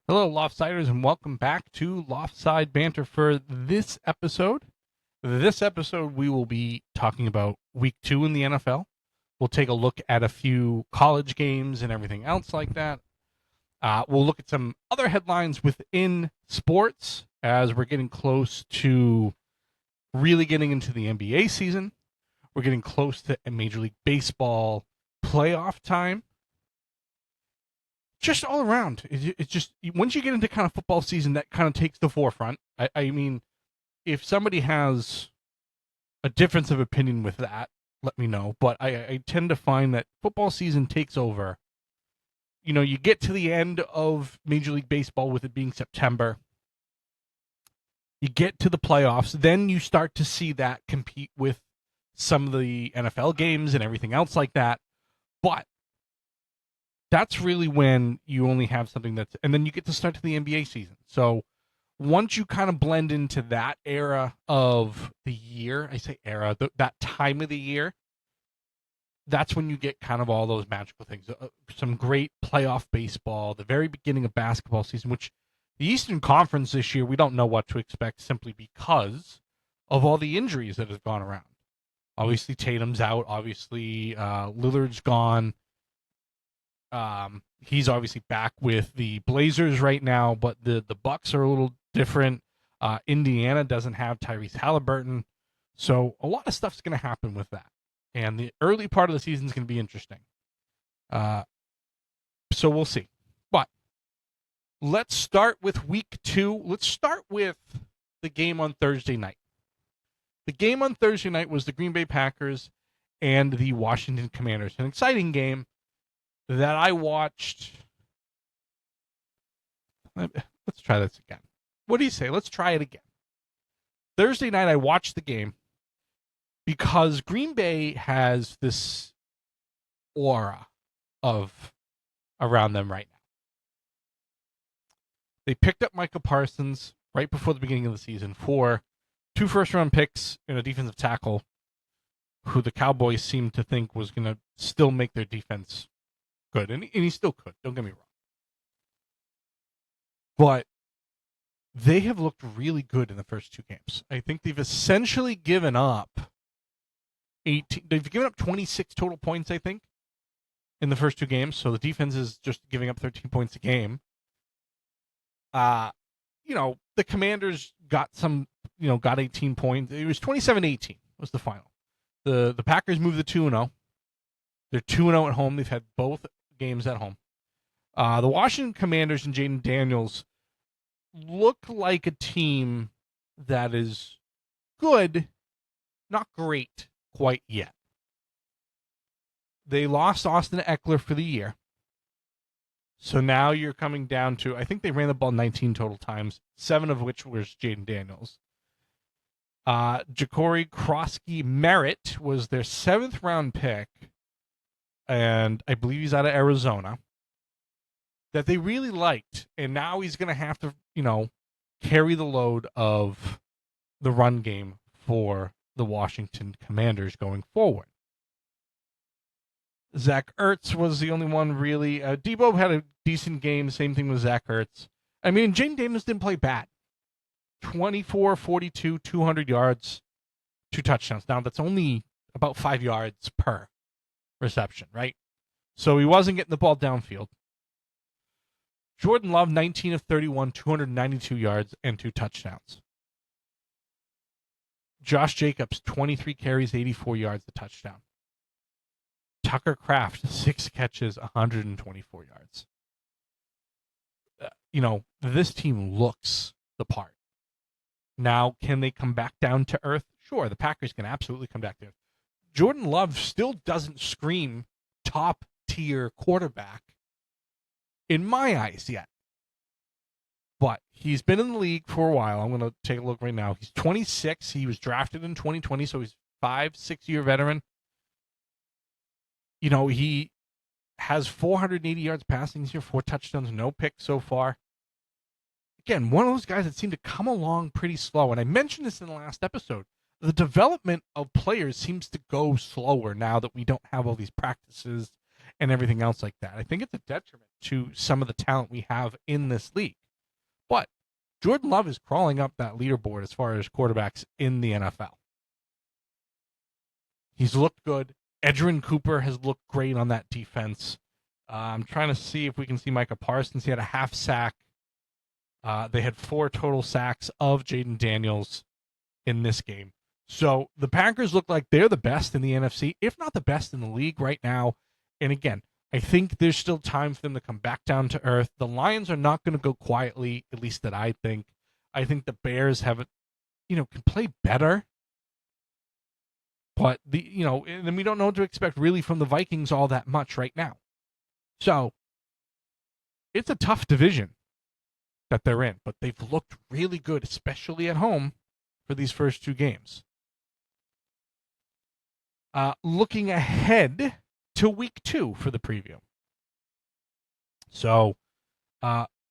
Hello, Loftsiders, and welcome back to Loftside Banter for this episode. This episode, we will be talking about week 2 in the NFL. We'll take a look at a few college games and everything else like that. We'll look at some other headlines within sports as we're getting close to really getting into the NBA season. We're getting close to a Major League Baseball playoff time. Just all around, it's just once you get into kind of football season, that kind of takes the forefront. I mean, if somebody has a difference of opinion with that, let me know. But I tend to find that football season takes over. You know, you get to the end of Major League Baseball with it being September. You get to the playoffs, then you start to see that compete with some of the NFL games and everything else like that. But that's really when you only have something that's, and then you get to start to the NBA season. So once you kind of blend into that era of the year, I say era, that time of the year, that's when you get kind of all those magical things. Some great playoff baseball, the very beginning of basketball season, which the Eastern Conference this year, we don't know what to expect simply because of all the injuries that have gone around. Obviously, Tatum's out. Obviously, Lillard's gone. He's obviously back with the Blazers right now, but the Bucks are a little different. Indiana doesn't have Tyrese Halliburton, so a lot of stuff's going to happen with that. And the early part of the season is going to be interesting. So we'll see. But let's start with week 2. Let's start with the game on Thursday night. The game on Thursday night was the Green Bay Packers and the Washington Commanders. An exciting game that I watched. Let's try this again. What do you say? Let's try it again. Thursday night, I watched the game because Green Bay has this aura of around them right now. They picked up Micah Parsons right before the beginning of the season for 2 first-round picks and a defensive tackle who the Cowboys seemed to think was going to still make their defense good, and he still could, don't get me wrong. But they have looked really good in the first 2 games. I think they've essentially given up 18. They've given up 26 total points, I think, in the first 2 games. So the defense is just giving up 13 points a game. The Commanders got 18 points. It was 27-18 was the final. The Packers moved to 2-0. They're 2-0 at home. They've had both games at home. The Washington Commanders and Jaden Daniels look like a team that is good, not great quite yet. They lost Austin Eckler for the year. So now you're coming down to, I think they ran the ball 19 total times, 7 of which was Jaden Daniels. Ja'Cory Krosky-Merritt was their 7th round pick, and I believe he's out of Arizona, that they really liked. And now he's going to have to, carry the load of the run game for the Washington Commanders going forward. Zach Ertz was the only one really. Debo had a decent game. Same thing with Zach Ertz. I mean, Jaden Daniels didn't play bad. 24, 42, 200 yards, 2 touchdowns. Now, that's only about 5 yards per reception, right? So he wasn't getting the ball downfield. Jordan Love, 19 of 31, 292 yards, and 2 touchdowns. Josh Jacobs, 23 carries, 84 yards, a touchdown. Tucker Kraft, 6 catches, 124 yards. This team looks the part. Now, can they come back down to earth? Sure, the Packers can absolutely come back to earth. Jordan Love still doesn't scream top-tier quarterback in my eyes yet. But he's been in the league for a while. I'm going to take a look right now. He's 26. He was drafted in 2020, so he's 5-6-year veteran. He has 480 yards passing this year, 4 touchdowns, no picks so far. Again, one of those guys that seem to come along pretty slow. And I mentioned this in the last episode. The development of players seems to go slower now that we don't have all these practices and everything else like that. I think it's a detriment to some of the talent we have in this league. But Jordan Love is crawling up that leaderboard as far as quarterbacks in the NFL. He's looked good. Edgerrin Cooper has looked great on that defense. I'm trying to see if we can see Micah Parsons. He had a half sack. They had 4 total sacks of Jaden Daniels in this game. So the Packers look like they're the best in the NFC, if not the best in the league right now. And again, I think there's still time for them to come back down to earth. The Lions are not going to go quietly, at least that I think. I think the Bears can play better. But and then we don't know what to expect really from the Vikings all that much right now. So it's a tough division that they're in, but they've looked really good, especially at home for these first 2 games. Looking ahead to week 2 for the preview. So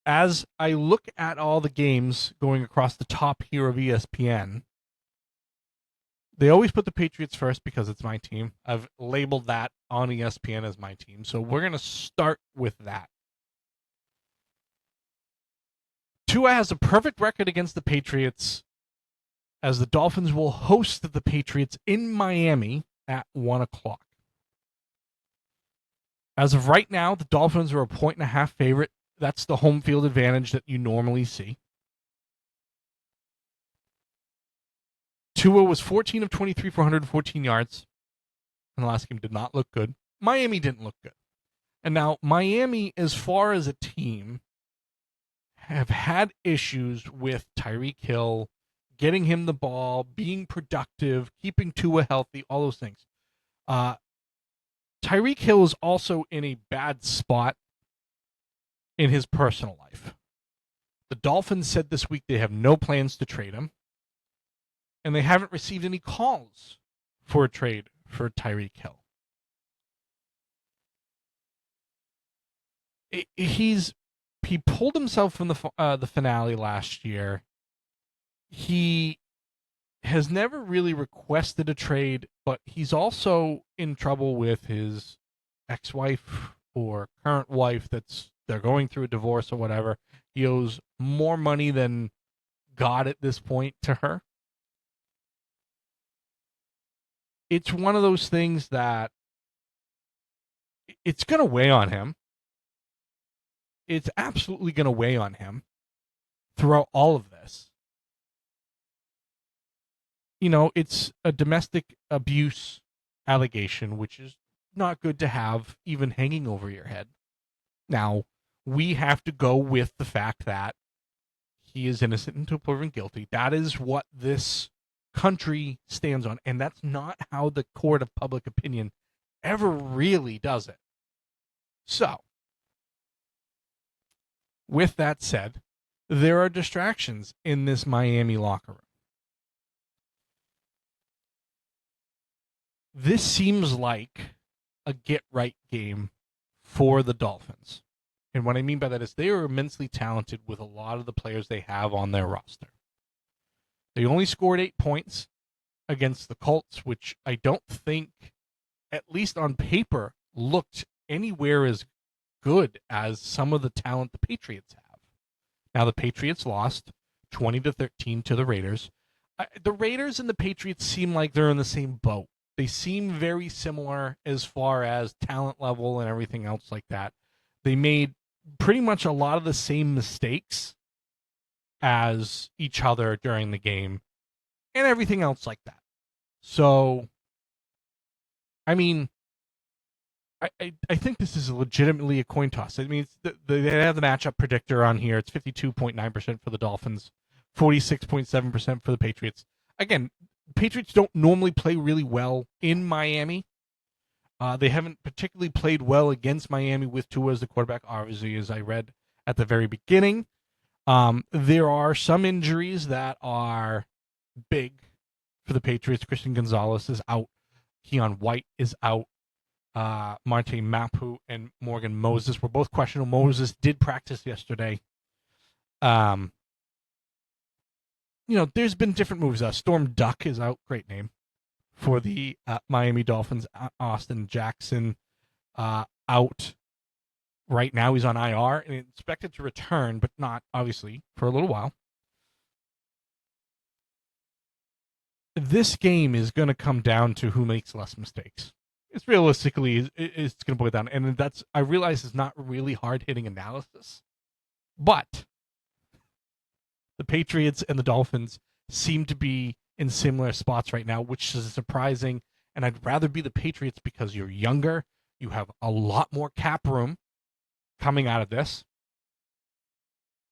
as I look at all the games going across the top here of ESPN, they always put the Patriots first because it's my team. I've labeled that on ESPN as my team. So we're going to start with that. Tua has a perfect record against the Patriots, as the Dolphins will host the Patriots in Miami at 1 o'clock. As of right now, the Dolphins are a 1.5 favorite. That's the home field advantage that you normally see. Tua was 14 of 23 for 114 yards. And the last game did not look good. Miami didn't look good. And now Miami, as far as a team, have had issues with Tyreek Hill, getting him the ball, being productive, keeping Tua healthy, all those things. Tyreek Hill is also in a bad spot in his personal life. The Dolphins said this week they have no plans to trade him, and they haven't received any calls for a trade for Tyreek Hill. He pulled himself from the finale last year. He has never really requested a trade, but he's also in trouble with his ex-wife or current wife they're going through a divorce or whatever. He owes more money than God at this point to her. It's one of those things that it's going to weigh on him. It's absolutely going to weigh on him throughout all of this. It's a domestic abuse allegation, which is not good to have even hanging over your head. Now, we have to go with the fact that he is innocent until proven guilty. That is what this country stands on, and that's not how the court of public opinion ever really does it. So, with that said, there are distractions in this Miami locker room. This seems like a get-right game for the Dolphins. And what I mean by that is they are immensely talented with a lot of the players they have on their roster. They only scored 8 points against the Colts, which I don't think, at least on paper, looked anywhere as good as some of the talent the Patriots have. Now, the Patriots lost 20-13 to the Raiders. The Raiders and the Patriots seem like they're in the same boat. They seem very similar as far as talent level and everything else like that. They made pretty much a lot of the same mistakes as each other during the game and everything else like that. So, I mean, I think this is legitimately a coin toss. I mean, they have the matchup predictor on here. It's 52.9% for the Dolphins, 46.7% for the Patriots. Again, Patriots don't normally play really well in Miami. They haven't particularly played well against Miami with Tua as the quarterback, obviously, as I read at the very beginning. There are some injuries that are big for the Patriots. Christian Gonzalez is out. Keon White is out. Marte Mapu and Morgan Moses were both questionable. Moses did practice yesterday. There's been different moves. Storm Duck is out. Great name for the Miami Dolphins. Austin Jackson out right now. He's on IR and expected to return, but not, obviously, for a little while. This game is going to come down to who makes less mistakes. It's realistically, it's going to boil down. And I realize it's not really hard-hitting analysis, but the Patriots and the Dolphins seem to be in similar spots right now, which is surprising. And I'd rather be the Patriots because you're younger. You have a lot more cap room coming out of this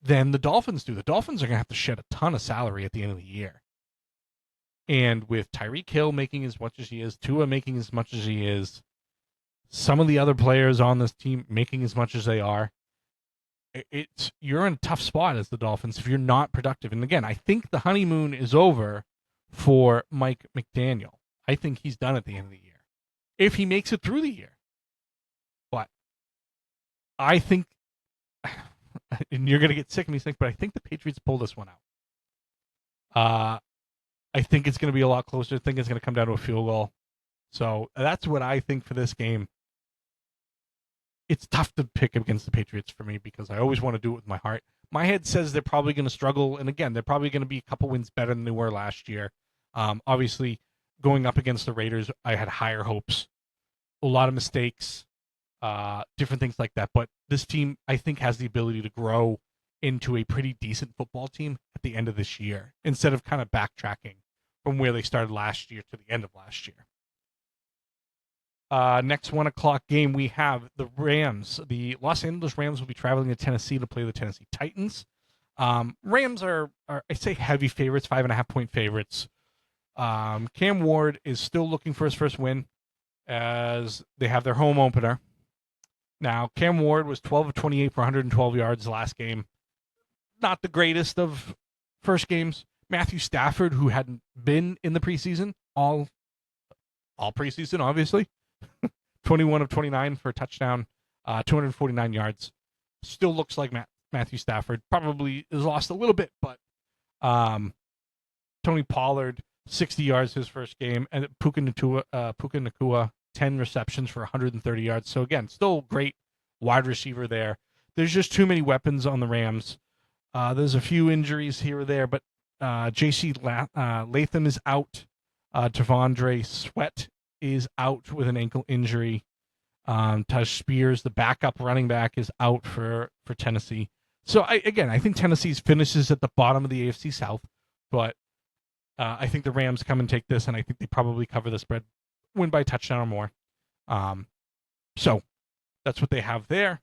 than the Dolphins do. The Dolphins are going to have to shed a ton of salary at the end of the year. And with Tyreek Hill making as much as he is, Tua making as much as he is, some of the other players on this team making as much as they are, you're in a tough spot as the Dolphins if you're not productive. And again, I think the honeymoon is over for Mike McDaniel. I think he's done at the end of the year, if he makes it through the year. But I think, and you're going to get sick of me saying, but I think the Patriots pull this one out. I think it's going to be a lot closer. I think it's going to come down to a field goal. So that's what I think for this game. It's tough to pick against the Patriots for me because I always want to do it with my heart. My head says they're probably going to struggle. And again, they're probably going to be a couple wins better than they were last year. Obviously, going up against the Raiders, I had higher hopes. A lot of mistakes, different things like that. But this team, I think, has the ability to grow into a pretty decent football team at the end of this year, instead of kind of backtracking from where they started last year to the end of last year. Next 1 o'clock game, we have the Rams. The Los Angeles Rams will be traveling to Tennessee to play the Tennessee Titans. Rams are I say, heavy favorites, 5.5-point favorites. Cam Ward is still looking for his first win as they have their home opener. Now, Cam Ward was 12 of 28 for 112 yards last game. Not the greatest of first games. Matthew Stafford, who hadn't been in the preseason, all preseason, obviously, 21 of 29 for a touchdown, 249 yards. Still looks like Matthew Stafford. Probably has lost a little bit, but Tony Pollard, 60 yards his first game, and Puka Nacua, 10 receptions for 130 yards. So again, still great wide receiver there. There's just too many weapons on the Rams. There's a few injuries here or there, but J.C. Latham is out. T'Vondre Sweat is out with an ankle injury. Taj Spears, the backup running back, is out for Tennessee. So, I think Tennessee's finishes at the bottom of the AFC South, but I think the Rams come and take this, and I think they probably cover the spread, win by a touchdown or more. So, that's what they have there.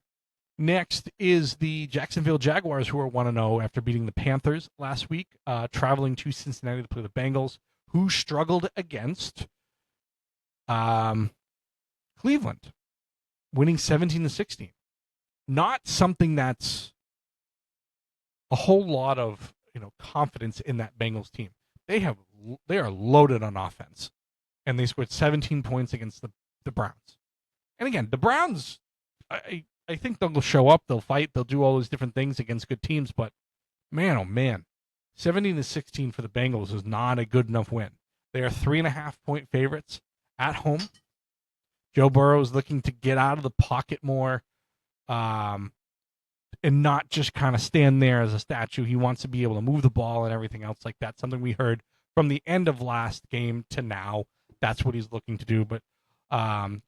Next is the Jacksonville Jaguars, who are 1-0 after beating the Panthers last week, traveling to Cincinnati to play the Bengals, who struggled against Cleveland, winning 17-16. Not something that's a whole lot of confidence in that Bengals team. They are loaded on offense, and they scored 17 points against the Browns. And again, the Browns, I think they'll show up, they'll fight, they'll do all those different things against good teams, but man, oh man, 17-16 for the Bengals is not a good enough win. They are 3.5-point favorites at home. Joe Burrow is looking to get out of the pocket more, and not just kind of stand there as a statue. He wants to be able to move the ball and everything else like that. Something we heard from the end of last game to now. That's what he's looking to do. But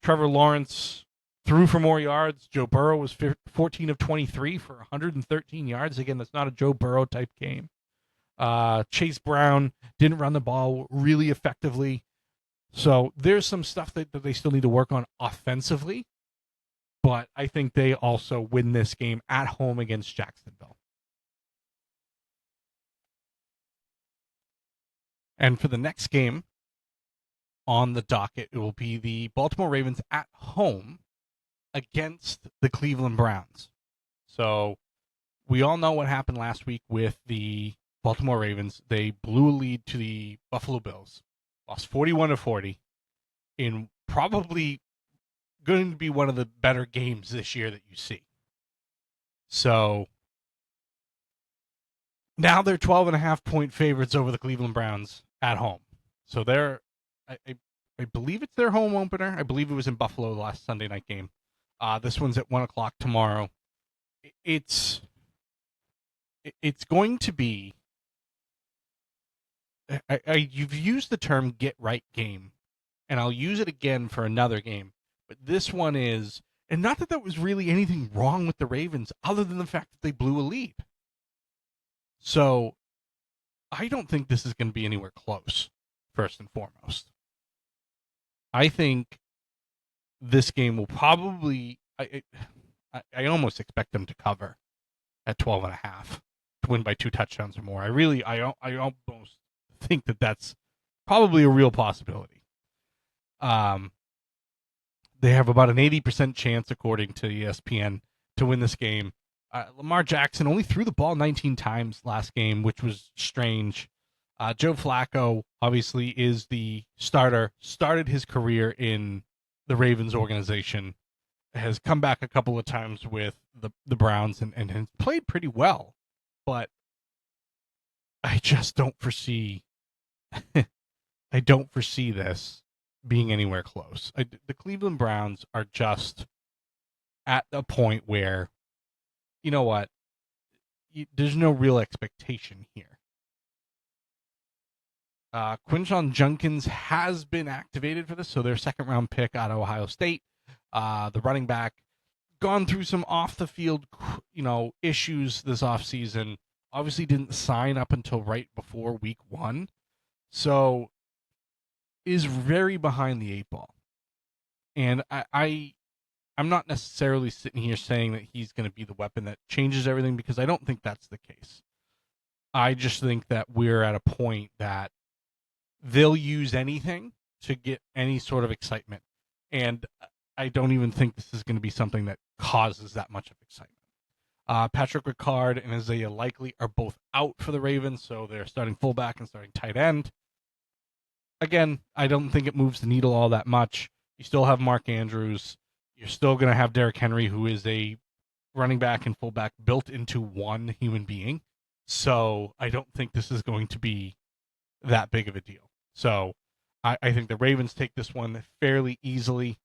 Trevor Lawrence threw for more yards. Joe Burrow was 14 of 23 for 113 yards. Again, that's not a Joe Burrow type game. Chase Brown didn't run the ball really effectively. So there's some stuff that they still need to work on offensively. But I think they also win this game at home against Jacksonville. And for the next game on the docket, it will be the Baltimore Ravens at home against the Cleveland Browns. So we all know what happened last week with the Baltimore Ravens. They blew a lead to the Buffalo Bills, lost 41-40 in probably going to be one of the better games this year that you see. So now they're 12.5-point favorites over the Cleveland Browns at home. So they're, I believe it's their home opener. I believe it was in Buffalo the last Sunday night game. This one's at 1 o'clock tomorrow. It's going to be. You've used the term "get right" game, and I'll use it again for another game. But this one is, and not that there was really anything wrong with the Ravens, other than the fact that they blew a lead. So I don't think this is going to be anywhere close. First and foremost, I think this game will probably. I almost expect them to cover at 12.5 to win by 2 touchdowns or more. I almost think that that's probably a real possibility. They have about an 80% chance, according to ESPN, to win this game. Lamar Jackson only threw the ball 19 times last game, which was strange. Joe Flacco, obviously, is the starter, started his career in the Ravens organization, has come back a couple of times with the Browns and has played pretty well. But I just don't foresee this being anywhere close. The Cleveland Browns are just at a point where, you know what, there's no real expectation here. Quinshon Judkins has been activated for this, so their second-round pick out of Ohio State. The running back, gone through some off-the-field, issues this offseason. Obviously didn't sign up until right before week 1. So is very behind the 8 ball. And I'm not necessarily sitting here saying that he's going to be the weapon that changes everything, because I don't think that's the case. I just think that we're at a point that they'll use anything to get any sort of excitement. And I don't even think this is going to be something that causes that much of excitement. Patrick Ricard and Isaiah Likely are both out for the Ravens, so they're starting fullback and starting tight end. Again, I don't think it moves the needle all that much. You still have Mark Andrews. You're still going to have Derrick Henry, who is a running back and fullback built into one human being. So I don't think this is going to be that big of a deal. So I think the Ravens take this one fairly easily.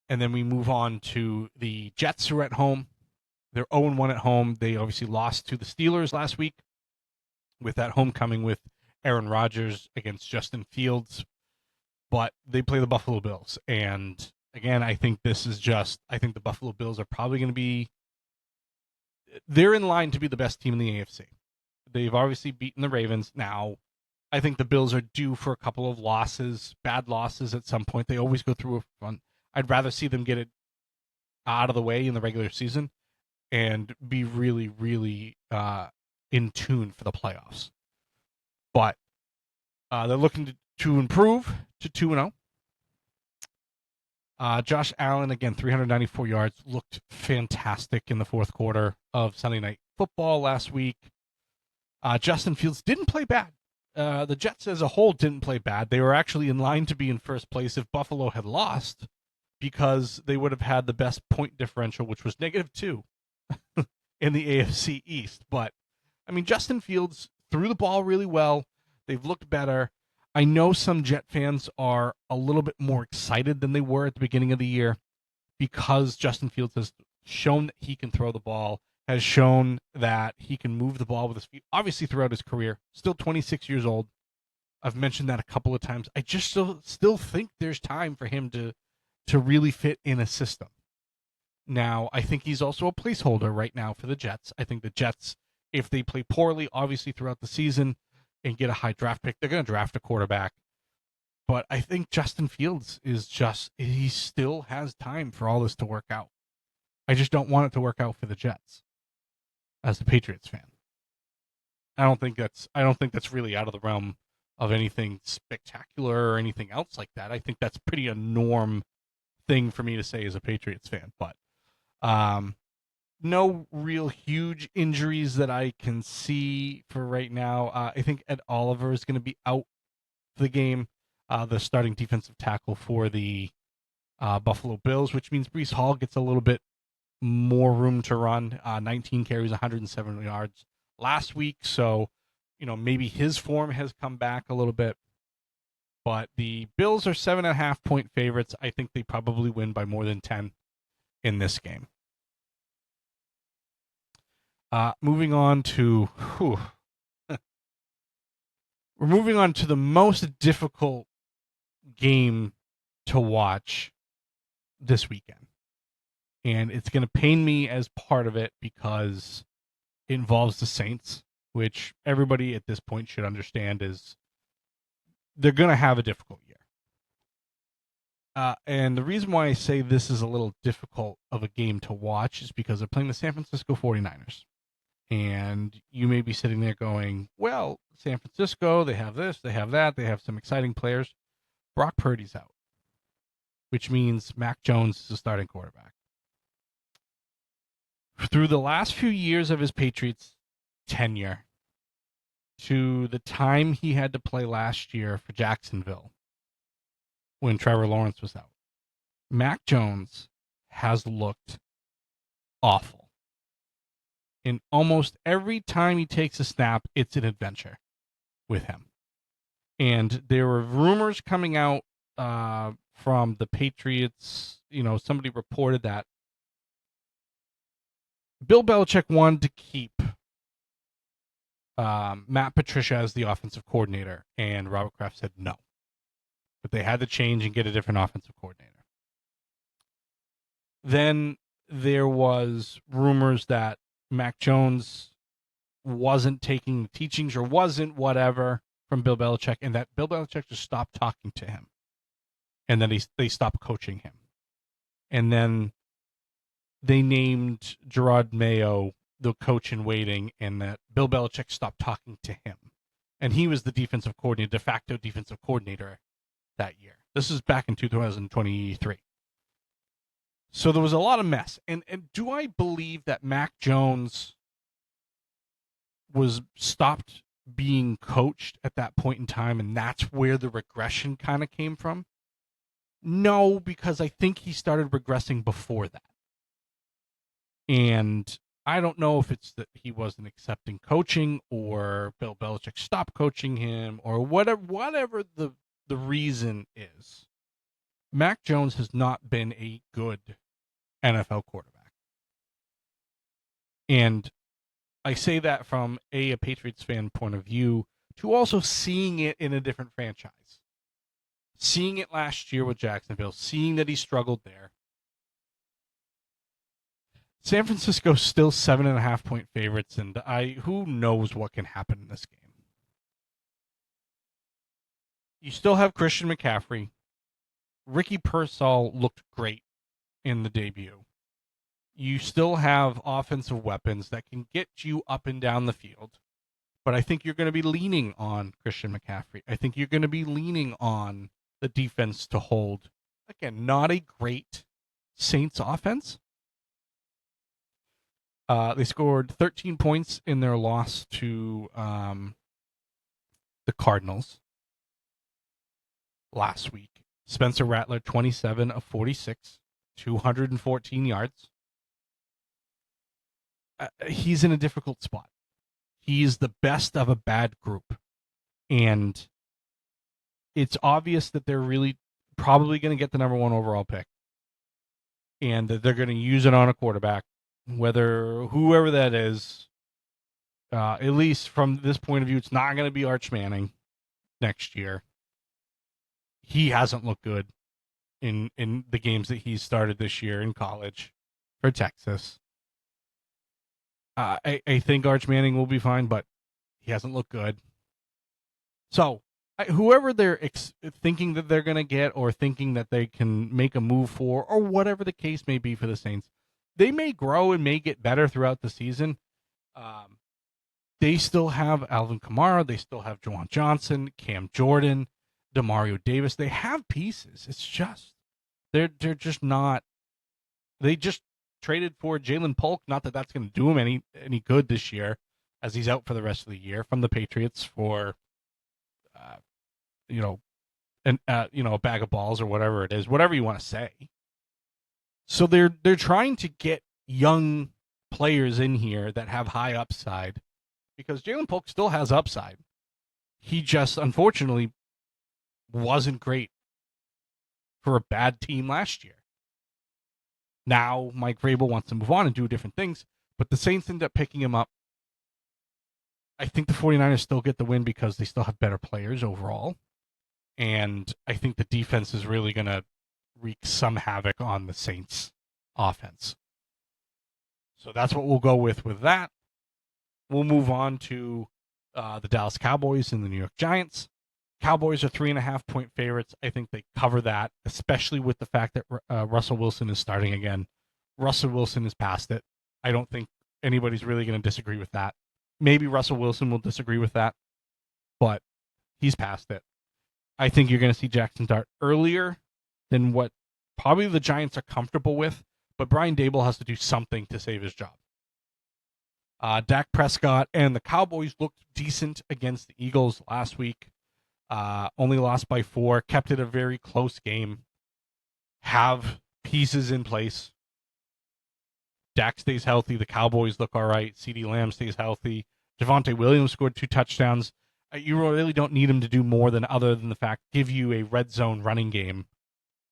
And then we move on to the Jets, who are at home. They're 0-1 at home. They obviously lost to the Steelers last week with that homecoming with Aaron Rodgers against Justin Fields. But they play the Buffalo Bills. And again, I think the Buffalo Bills are probably going to be, they're in line to be the best team in the AFC. They've obviously beaten the Ravens. Now, I think the Bills are due for a couple of losses, bad losses at some point. They always go through a fun. I'd rather see them get it out of the way in the regular season and be really, really in tune for the playoffs. But they're looking to improve to 2-0. Josh Allen, again, 394 yards, looked fantastic in the fourth quarter of Sunday Night Football last week. Justin Fields didn't play bad. The Jets as a whole didn't play bad. They were actually in line to be in first place if Buffalo had lost, because they would have had the best point differential, which was -2 in the AFC East. But, I mean, Justin Fields threw the ball really well. They've looked better. I know some Jet fans are a little bit more excited than they were at the beginning of the year, because Justin Fields has shown that he can throw the ball, has shown that he can move the ball with his feet, obviously throughout his career. Still 26 years old. I've mentioned that a couple of times. I just still think there's time for him to really fit in a system. Now, I think he's also a placeholder right now for the Jets. I think the Jets, if they play poorly, obviously throughout the season, and get a high draft pick, they're going to draft a quarterback. But I think Justin Fields he still has time for all this to work out. I just don't want it to work out for the Jets as a Patriots fan. I don't think that's really out of the realm of anything spectacular or anything else like that. I think that's pretty a norm thing for me to say as a Patriots fan. But no real huge injuries that I can see for right now. I think Ed Oliver is going to be out for the game, the starting defensive tackle for the Buffalo Bills, which means Breece Hall gets a little bit more room to run. 19 carries, 107 yards last week. So, maybe his form has come back a little bit. But the Bills are 7.5-point favorites. I think they probably win by more than 10. in this game. Moving on to we're moving on to the most difficult game to watch this weekend. And it's going to pain me as part of it because it involves the Saints, which everybody at this point should understand is they're going to have a difficult year. And the reason why I say this is a little difficult of a game to watch is because they're playing the San Francisco 49ers. And you may be sitting there going, well, San Francisco, they have this, they have that, they have some exciting players. Brock Purdy's out, which means Mac Jones is the starting quarterback. Through the last few years of his Patriots tenure to the time he had to play last year for Jacksonville when Trevor Lawrence was out, Mac Jones has looked awful. And almost every time he takes a snap, it's an adventure with him. And there were rumors coming out from the Patriots. Somebody reported that Bill Belichick wanted to keep Matt Patricia as the offensive coordinator, and Robert Kraft said no. But they had to change and get a different offensive coordinator. Then there was rumors that Mac Jones wasn't taking the teachings or wasn't whatever from Bill Belichick, and that Bill Belichick just stopped talking to him. And then they stopped coaching him. And then they named Gerard Mayo the coach in waiting, and that Bill Belichick stopped talking to him. And he was the defensive coordinator, de facto defensive coordinator that year. This is back in 2023. So there was a lot of mess. And do I believe that Mac Jones was stopped being coached at that point in time, and that's where the regression kind of came from? No, because I think he started regressing before that. And I don't know if it's that he wasn't accepting coaching or Bill Belichick stopped coaching him or whatever the reason is. Mac Jones has not been a good NFL quarterback. And I say that from a Patriots fan point of view to also seeing it in a different franchise. Seeing it last year with Jacksonville, seeing that he struggled there. San Francisco's still 7.5-point favorites, and who knows what can happen in this game. You still have Christian McCaffrey. Ricky Pearsall looked great in the debut. You still have offensive weapons that can get you up and down the field, but I think you're going to be leaning on Christian McCaffrey. I think you're going to be leaning on the defense to hold. Again, not a great Saints offense. They scored 13 points in their loss to the Cardinals last week. Spencer Rattler, 27 of 46, 214 yards. He's in a difficult spot. He's the best of a bad group. And it's obvious that they're really probably going to get the number 1 overall pick. And that they're going to use it on a quarterback, whoever that is. At least from this point of view, it's not going to be Arch Manning next year. He hasn't looked good in the games that he's started this year in college for Texas. I think Arch Manning will be fine, but he hasn't looked good. So whoever they're thinking that they're going to get or thinking that they can make a move for or whatever the case may be for the Saints, they may grow and may get better throughout the season. They still have Alvin Kamara. They still have Juwan Johnson, Cam Jordan, Demario Davis. They have pieces. It's just they're just not. They just traded for Jalen Polk. Not that that's going to do him any good this year, as he's out for the rest of the year from the Patriots for, a bag of balls or whatever it is, whatever you want to say. So they're trying to get young players in here that have high upside, because Jalen Polk still has upside. He just unfortunately wasn't great for a bad team last year. Now Mike Vrabel wants to move on and do different things, but the Saints end up picking him up. I think the 49ers still get the win because they still have better players overall. And I think the defense is really going to wreak some havoc on the Saints offense. So that's what we'll go with that. We'll move on to the Dallas Cowboys and the New York Giants. Cowboys are 3.5-point favorites. I think they cover that, especially with the fact that Russell Wilson is starting again. Russell Wilson is past it. I don't think anybody's really going to disagree with that. Maybe Russell Wilson will disagree with that, but he's past it. I think you're going to see Jackson Dart earlier than what probably the Giants are comfortable with, but Brian Daboll has to do something to save his job. Dak Prescott and the Cowboys looked decent against the Eagles last week. Only lost by 4, kept it a very close game. Have pieces in place. Dak stays healthy. The Cowboys look all right. CeeDee Lamb stays healthy. Javonte Williams scored 2 touchdowns. You really don't need him to do more other than the fact give you a red zone running game.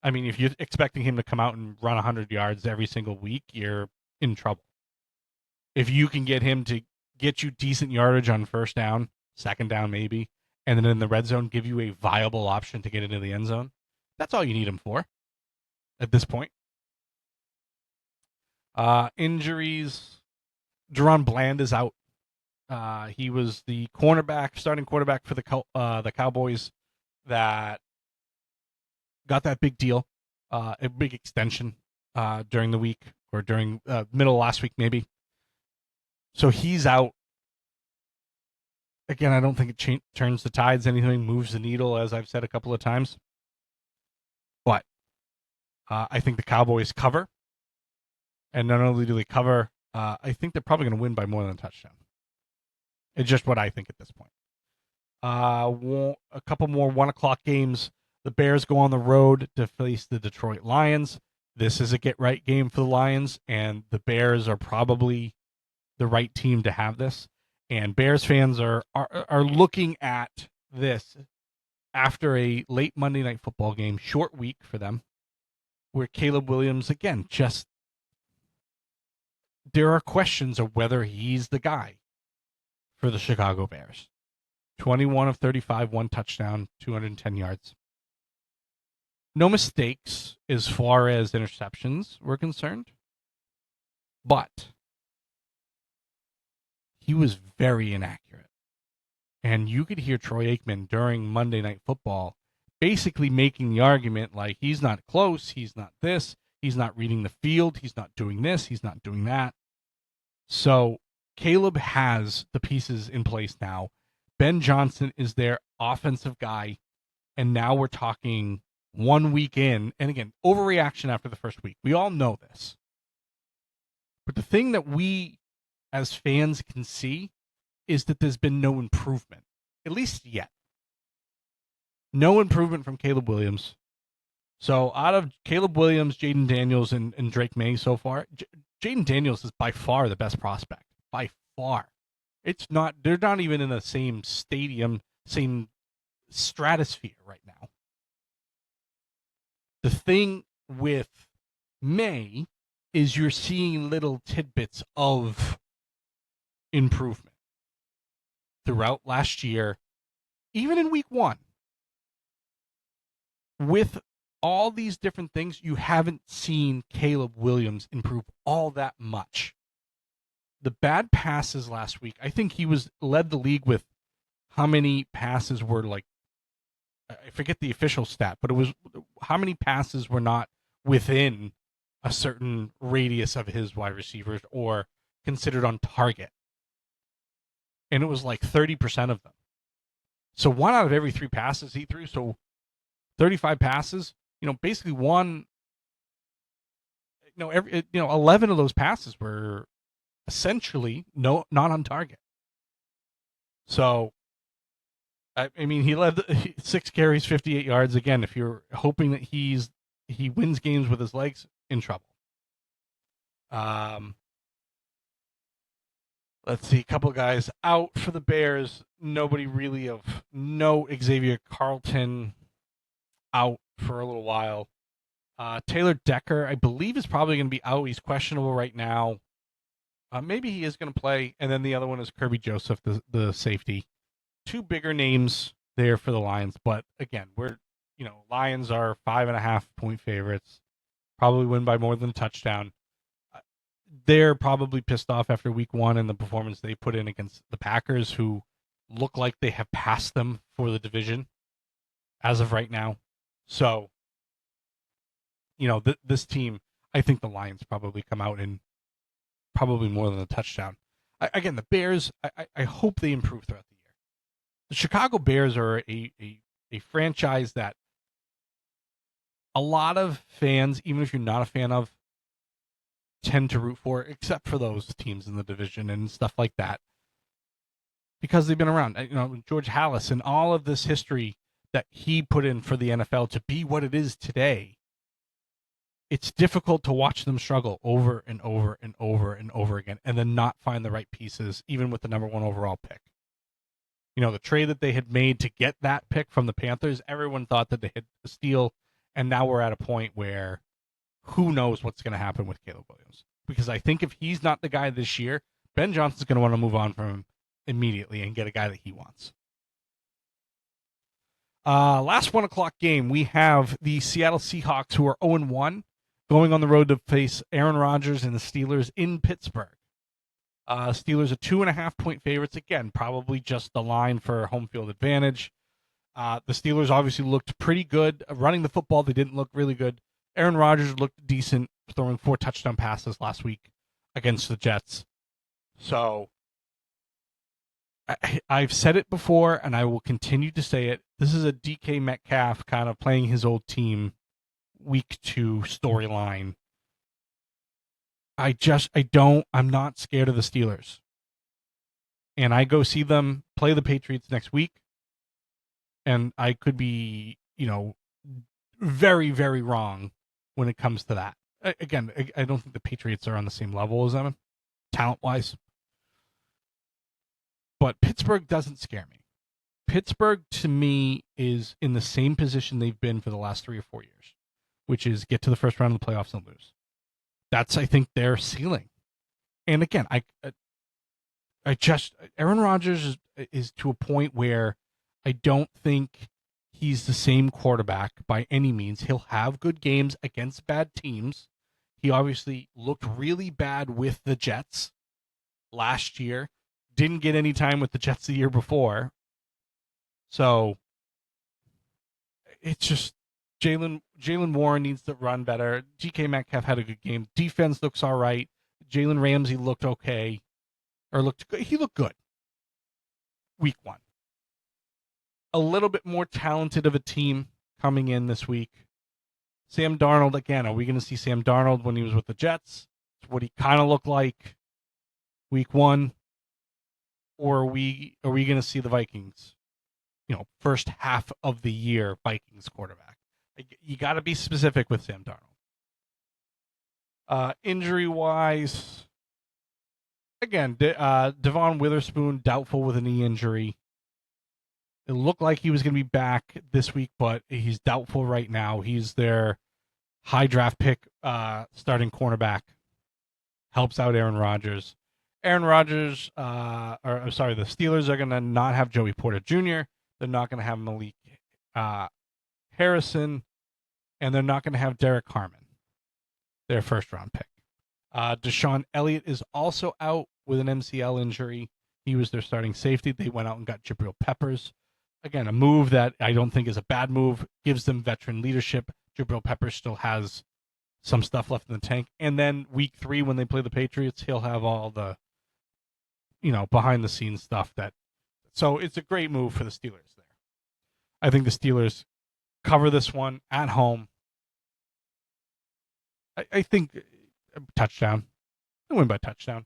I mean, if you're expecting him to come out and run 100 yards every single week, you're in trouble. If you can get him to get you decent yardage on first down, second down maybe, and then in the red zone give you a viable option to get into the end zone, that's all you need him for at this point. Injuries. Deron Bland is out. He was the starting quarterback for the Cowboys that got that big deal, a big extension during the week or during middle of last week maybe. So he's out. Again, I don't think it turns the tides, anything, moves the needle, as I've said a couple of times. But I think the Cowboys cover. And not only do they cover, I think they're probably going to win by more than a touchdown. It's just what I think at this point. A couple more 1 o'clock games. The Bears go on the road to face the Detroit Lions. This is a get-right game for the Lions, and the Bears are probably the right team to have this. And Bears fans are looking at this after a late Monday Night Football game, short week for them, where Caleb Williams, again, there are questions of whether he's the guy for the Chicago Bears. 21 of 35, 1 touchdown, 210 yards. No mistakes as far as interceptions were concerned, but he was very inaccurate. And you could hear Troy Aikman during Monday Night Football basically making the argument like he's not close, he's not this, he's not reading the field, he's not doing this, he's not doing that. So Caleb has the pieces in place now. Ben Johnson is their offensive guy, and now we're talking 1 week in, and again, overreaction after the first week. We all know this. But the thing that we as fans can see is that there's been no improvement, at least yet. No improvement from Caleb Williams. So out of Caleb Williams, Jaden Daniels, and Drake May so far, Jaden Daniels is by far the best prospect. By far. They're not even in the same stadium, same stratosphere right now. The thing with May is you're seeing little tidbits of improvement throughout last year, even in week 1. With all these different things, you haven't seen Caleb Williams improve all that much. The bad passes last week, I think he led the league with how many passes were I forget the official stat, but it was how many passes were not within a certain radius of his wide receivers or considered on target. And it was like 30% of them. So 1 out of every 3 passes he threw, so 35 passes, basically 11 of those passes were essentially not on target. So, I mean, he led 6 carries, 58 yards. Again, if you're hoping that he wins games with his legs, in trouble. Let's see, a couple of guys out for the Bears. Nobody really no Xavier Carlton out for a little while. Taylor Decker, I believe, is probably going to be out. He's questionable right now. Maybe he is going to play. And then the other one is Kirby Joseph, the safety. Two bigger names there for the Lions. But again, Lions are 5.5-point favorites. Probably win by more than a touchdown. They're probably pissed off after week one and the performance they put in against the Packers, who look like they have passed them for the division as of right now. So, this team, I think the Lions probably come out and probably more than a touchdown. Again, the Bears, I hope they improve throughout the year. The Chicago Bears are a franchise that a lot of fans, even if you're not a fan of, tend to root for, except for those teams in the division and stuff like that, because they've been around. George Halas and all of this history that he put in for the NFL to be what it is today. It's difficult to watch them struggle over and over and over and over again, and then not find the right pieces, even with the number one overall pick. The trade that they had made to get that pick from the Panthers, everyone thought that they had a steal, and now we're at a point where who knows what's going to happen with Caleb Williams. Because I think if he's not the guy this year, Ben Johnson's going to want to move on from him immediately and get a guy that he wants. Last 1 o'clock game, we have the Seattle Seahawks, who are 0-1, going on the road to face Aaron Rodgers and the Steelers in Pittsburgh. Steelers are 2.5-point favorites. Again, probably just the line for home field advantage. The Steelers obviously looked pretty good. Running the football, they didn't look really good. Aaron Rodgers looked decent, throwing 4 touchdown passes last week against the Jets. So, I've said it before, and I will continue to say it. This is a DK Metcalf kind of playing his old team week 2 storyline. I'm not scared of the Steelers. And I go see them play the Patriots next week. And I could be, very, very wrong when it comes to that. Again, I don't think the Patriots are on the same level as them, talent-wise. But Pittsburgh doesn't scare me. Pittsburgh, to me, is in the same position they've been for the last 3 or 4 years, which is get to the first round of the playoffs and lose. That's, I think, their ceiling. And again, Aaron Rodgers is to a point where I don't think he's the same quarterback by any means. He'll have good games against bad teams. He obviously looked really bad with the Jets last year. Didn't get any time with the Jets the year before. So it's just Jalen Warren needs to run better. DK Metcalf had a good game. Defense looks all right. Jalen Ramsey looked okay. He looked good. Week 1. A little bit more talented of a team coming in this week. Sam Darnold, again, are we going to see Sam Darnold when he was with the Jets? It's what he kind of looked like week 1. Or are we going to see the Vikings, first half of the year Vikings quarterback? You got to be specific with Sam Darnold. Injury-wise, again, Devon Witherspoon, doubtful with a knee injury. It looked like he was going to be back this week, but he's doubtful right now. He's their high draft pick starting cornerback. Helps out Aaron Rodgers. The Steelers are going to not have Joey Porter Jr. They're not going to have Malik Harrison, and they're not going to have Derek Harmon, their first-round pick. Deshaun Elliott is also out with an MCL injury. He was their starting safety. They went out and got Jabril Peppers. Again, a move that I don't think is a bad move. Gives them veteran leadership. Jabril Peppers still has some stuff left in the tank. And then week 3, when they play the Patriots, he'll have all the, behind-the-scenes stuff. So it's a great move for the Steelers there. I think the Steelers cover this one at home. I think touchdown. They win by touchdown.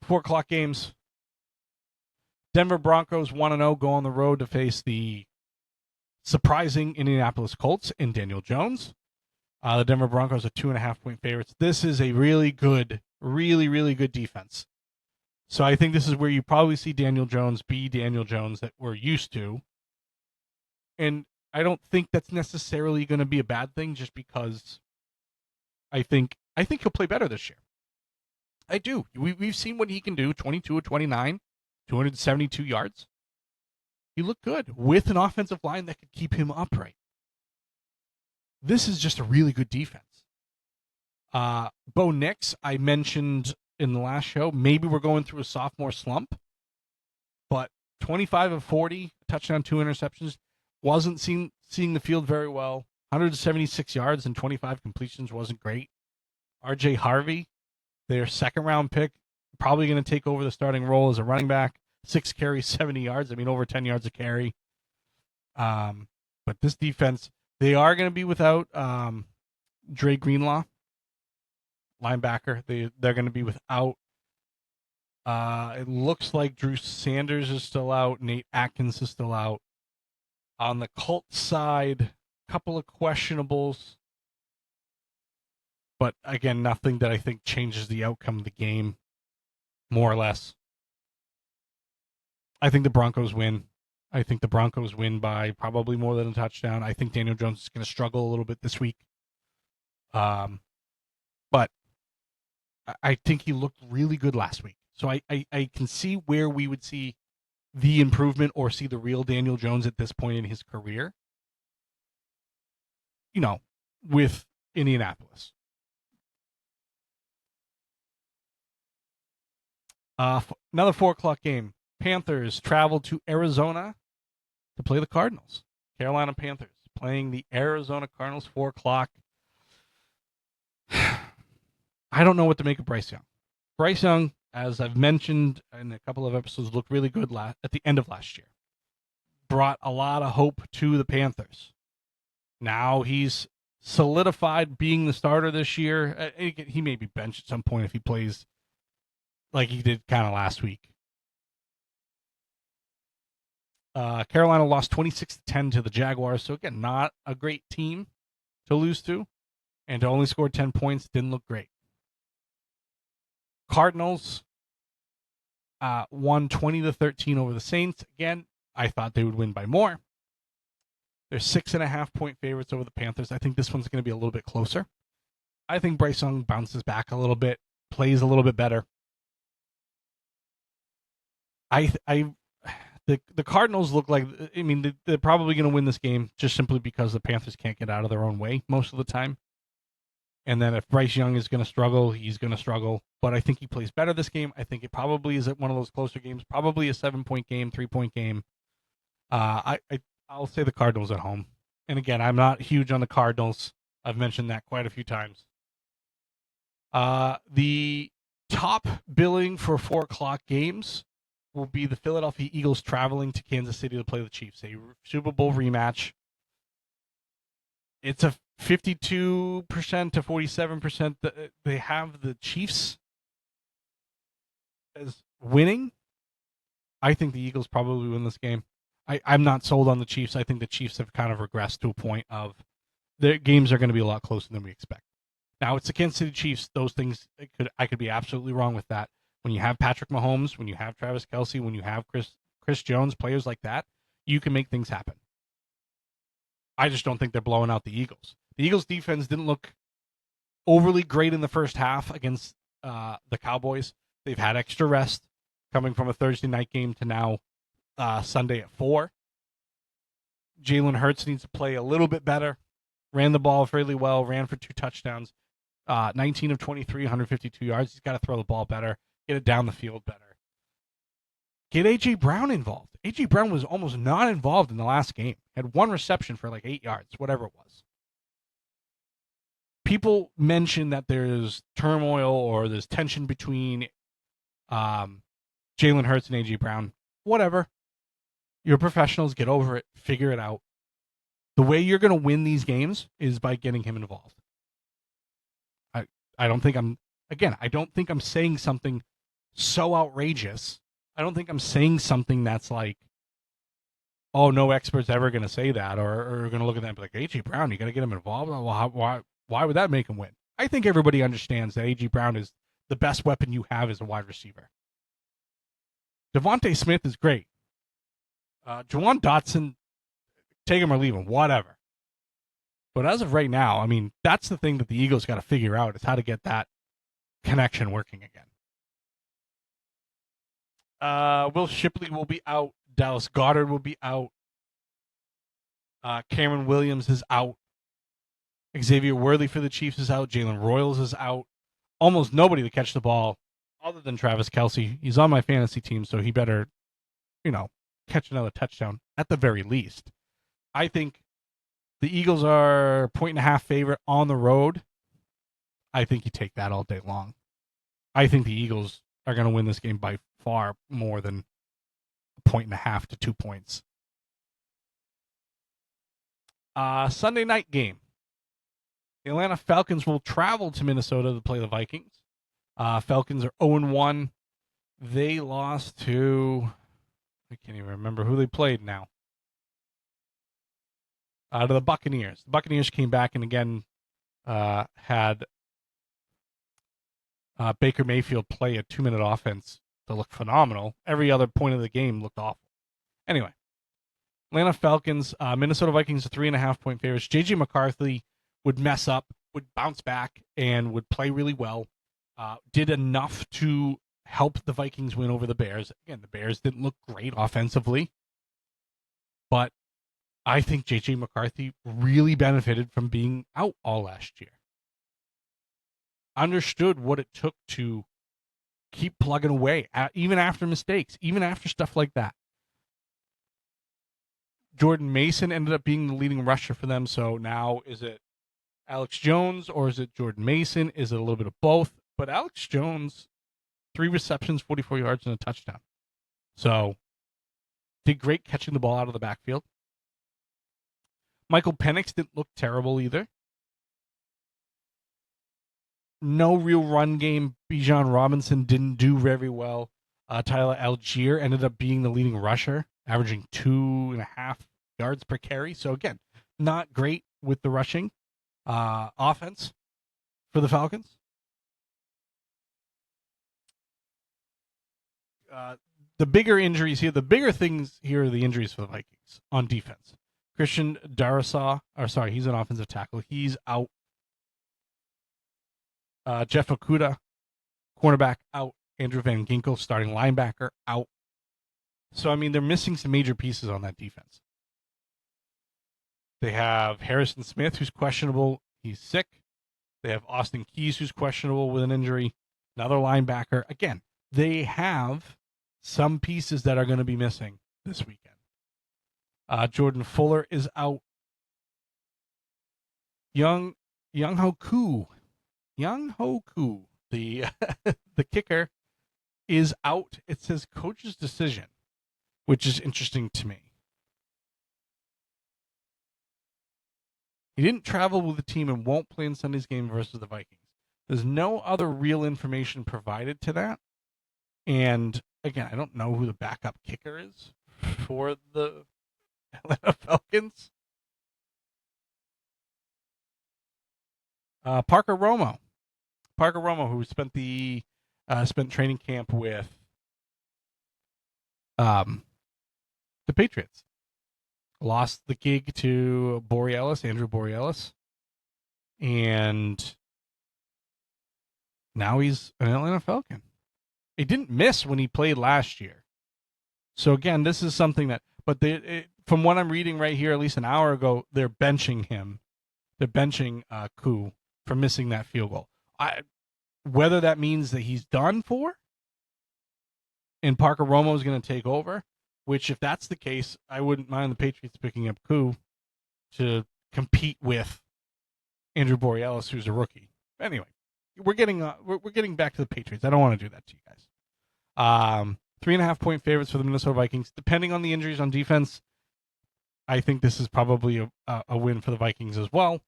4 o'clock games. Denver Broncos 1-0 go on the road to face the surprising Indianapolis Colts in Daniel Jones. The Denver Broncos are 2.5-point favorites. This is a really good defense. So I think this is where you probably see Daniel Jones be Daniel Jones that we're used to. And I don't think that's necessarily going to be a bad thing just because I think he'll play better this year. I do. We've seen what he can do, 22 of 29, 272 yards. He looked good with an offensive line that could keep him upright. This is just a really good defense. Bo Nix, I mentioned in the last show, maybe we're going through a sophomore slump, but 25 of 40, touchdown, 2 interceptions, wasn't seeing the field very well. 176 yards and 25 completions wasn't great. RJ Harvey, their second-round pick, probably going to take over the starting role as a running back. 6 carries, 70 yards. I mean, over 10 yards a carry. But this defense, they are going to be without Dre Greenlaw, linebacker. They're going to be without. It looks like Drew Sanders is still out. Nate Atkins is still out. On the Colts side, a couple of questionables. But again, nothing that I think changes the outcome of the game, more or less. I think the Broncos win. I think the Broncos win by probably more than a touchdown. I think Daniel Jones is going to struggle a little bit this week. But I think he looked really good last week. So I can see where we would see the improvement or see the real Daniel Jones at this point in his career. With Indianapolis. Another 4:00 game. Panthers travel to Arizona to play the Cardinals. Carolina Panthers playing the Arizona Cardinals, 4:00. I don't know what to make of Bryce Young. Bryce Young, as I've mentioned in a couple of episodes, looked really good at the end of last year. Brought a lot of hope to the Panthers. Now he's solidified being the starter this year. He may be benched at some point if he plays like he did kind of last week. Carolina lost 26-10 to the Jaguars. So, again, not a great team to lose to. And to only score 10 points didn't look great. Cardinals won 20-13 over the Saints. Again, I thought they would win by more. They're 6.5-point favorites over the Panthers. I think this one's going to be a little bit closer. I think Bryce Young bounces back a little bit, plays a little bit better. The Cardinals look like, they're probably going to win this game just simply because the Panthers can't get out of their own way most of the time. And then if Bryce Young is going to struggle, he's going to struggle. But I think he plays better this game. I think it probably is one of those closer games, probably a 7-point game, 3-point game. I'll say the Cardinals at home. And again, I'm not huge on the Cardinals. I've mentioned that quite a few times. The top billing for 4:00 games will be the Philadelphia Eagles traveling to Kansas City to play the Chiefs, a Super Bowl rematch. It's a 52% to 47% that they have the Chiefs as winning. I think the Eagles probably win this game. I'm not sold on the Chiefs. I think the Chiefs have kind of regressed to a point of their games are going to be a lot closer than we expect. Now, it's the Kansas City Chiefs. Those things, I could be absolutely wrong with that. When you have Patrick Mahomes, when you have Travis Kelce, when you have Chris Jones, players like that, you can make things happen. I just don't think they're blowing out the Eagles. The Eagles' defense didn't look overly great in the first half against the Cowboys. They've had extra rest coming from a Thursday night game to now Sunday at 4. Jalen Hurts needs to play a little bit better. Ran the ball fairly well, ran for 2 touchdowns. 19 of 23, 152 yards. He's got to throw the ball better, get it down the field better. Get A.J. Brown involved. A.J. Brown was almost not involved in the last game. Had 1 reception for like 8 yards, whatever it was. People mention that there's turmoil or there's tension between Jalen Hurts and A.J. Brown. Whatever. You're professionals. Get over it. Figure it out. The way you're going to win these games is by getting him involved. I don't think I'm saying something so outrageous. I don't think I'm saying something that's like, oh, no expert's ever going to say that or going to look at that and be like, A.J. Brown, you got to get him involved. Well, why would that make him win? I think everybody understands that A.J. Brown is the best weapon you have as a wide receiver. Devontae Smith is great. Jawan Dotson, take him or leave him, whatever. But as of right now, I mean, that's the thing that the Eagles got to figure out is how to get that connection working again. Will Shipley will be out. Dallas Goedert will be out. Cameron Williams is out. Xavier Worthy for the Chiefs is out. Jalen Royals is out. Almost nobody to catch the ball other than Travis Kelce. He's on my fantasy team, so he better, catch another touchdown at the very least. I think the Eagles are 1.5 favorite on the road. I think you take that all day long. I think the Eagles are going to win this game by far more than 1.5 to 2 points. Sunday night game. The Atlanta Falcons will travel to Minnesota to play the Vikings. Falcons are 0-1. They lost to, I can't even remember who they played now. To the Buccaneers. The Buccaneers came back and again had Baker Mayfield play a 2-minute offense to look phenomenal. Every other point of the game looked awful. Anyway, Atlanta Falcons, Minnesota Vikings are 3.5-point favorites. J.J. McCarthy would mess up, would bounce back, and would play really well. Did enough to help the Vikings win over the Bears. Again, the Bears didn't look great offensively, but I think J.J. McCarthy really benefited from being out all last year. Understood what it took to keep plugging away, even after mistakes, even after stuff like that. Jordan Mason ended up being the leading rusher for them, so now is it Alex Jones or is it Jordan Mason? Is it a little bit of both? But Alex Jones, 3 receptions, 44 yards, and a touchdown. So, did great catching the ball out of the backfield. Michael Penix didn't look terrible either. No real run game. Bijan Robinson didn't do very well. Tyler Algier ended up being the leading rusher, averaging 2.5 yards per carry. So, again, not great with the rushing offense for the Falcons. The bigger injuries here, the bigger things here are the injuries for the Vikings on defense. Christian Darrisaw, he's an offensive tackle. He's out. Jeff Okudah, cornerback, out. Andrew Van Ginkel, starting linebacker, out. So, I mean, they're missing some major pieces on that defense. They have Harrison Smith, who's questionable. He's sick. They have Austin Keys, who's questionable with an injury. Another linebacker. Again, they have some pieces that are going to be missing this weekend. Jordan Fuller is out. Young Ho Koo, the the kicker, is out. It says coach's decision, which is interesting to me. He didn't travel with the team and won't play in Sunday's game versus the Vikings. There's no other real information provided to that. And again, I don't know who the backup kicker is for the Atlanta Falcons. Parker Romo, who spent training camp with the Patriots, lost the gig to Andrew Borealis, and now he's an Atlanta Falcon. He didn't miss when he played last year. So again, this is something that, but from what I'm reading right here, at least an hour ago, they're benching him. They're benching Koo for missing that field goal. Whether that means that he's done for and Parker Romo is going to take over, which if that's the case, I wouldn't mind the Patriots picking up Koo to compete with Andrew Borealis, who's a rookie. Anyway, we're getting back to the Patriots. I don't want to do that to you guys. 3.5-point favorites for the Minnesota Vikings. Depending on the injuries on defense, I think this is probably a win for the Vikings as well.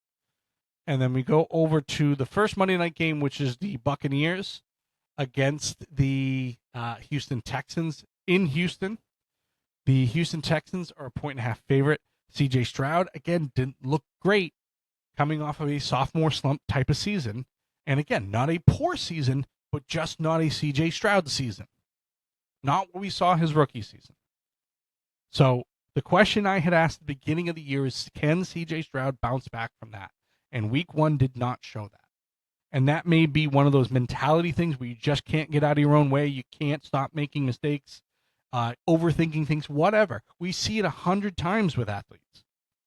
And then we go over to the first Monday night game, which is the Buccaneers against the Houston Texans in Houston. The Houston Texans are a 1.5 favorite. C.J. Stroud, again, didn't look great coming off of a sophomore slump type of season. And again, not a poor season, but just not a C.J. Stroud season. Not what we saw his rookie season. So The question I had asked at the beginning of the year is, can C.J. Stroud bounce back from that? And week 1 did not show that. And that may be one of those mentality things where you just can't get out of your own way. You can't stop making mistakes, overthinking things, whatever. We see it 100 times with athletes.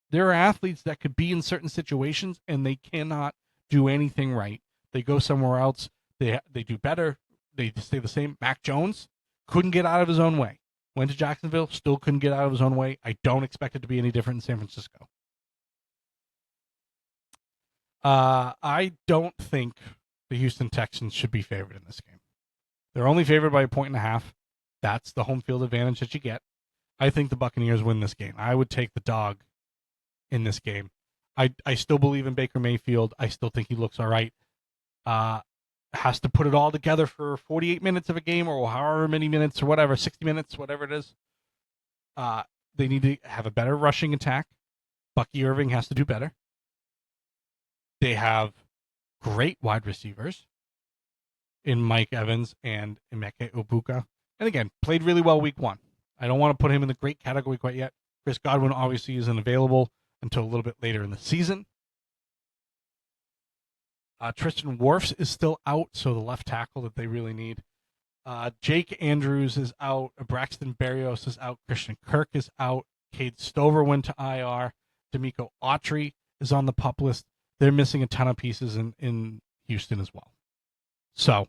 There are athletes that could be in certain situations and they cannot do anything right. They go somewhere else. They do better. They stay the same. Mac Jones couldn't get out of his own way. Went to Jacksonville, still couldn't get out of his own way. I don't expect it to be any different in San Francisco. I don't think the Houston Texans should be favored in this game. They're only favored by 1.5. That's the home field advantage that you get. I think the Buccaneers win this game. I would take the dog in this game. I still believe in Baker Mayfield. I still think he looks all right. Has to put it all together for 48 minutes of a game or however many minutes or whatever, 60 minutes, whatever it is. They need to have a better rushing attack. Bucky Irving has to do better. They have great wide receivers in Mike Evans and Emeka Egbuka. And again, played really well week 1. I don't want to put him in the great category quite yet. Chris Godwin obviously isn't available until a little bit later in the season. Tristan Wirfs is still out, so the left tackle that they really need. Jake Andrews is out. Braxton Berrios is out. Christian Kirk is out. Cade Stover went to IR. D'Amico Autry is on the PUP list. They're missing a ton of pieces in Houston as well. So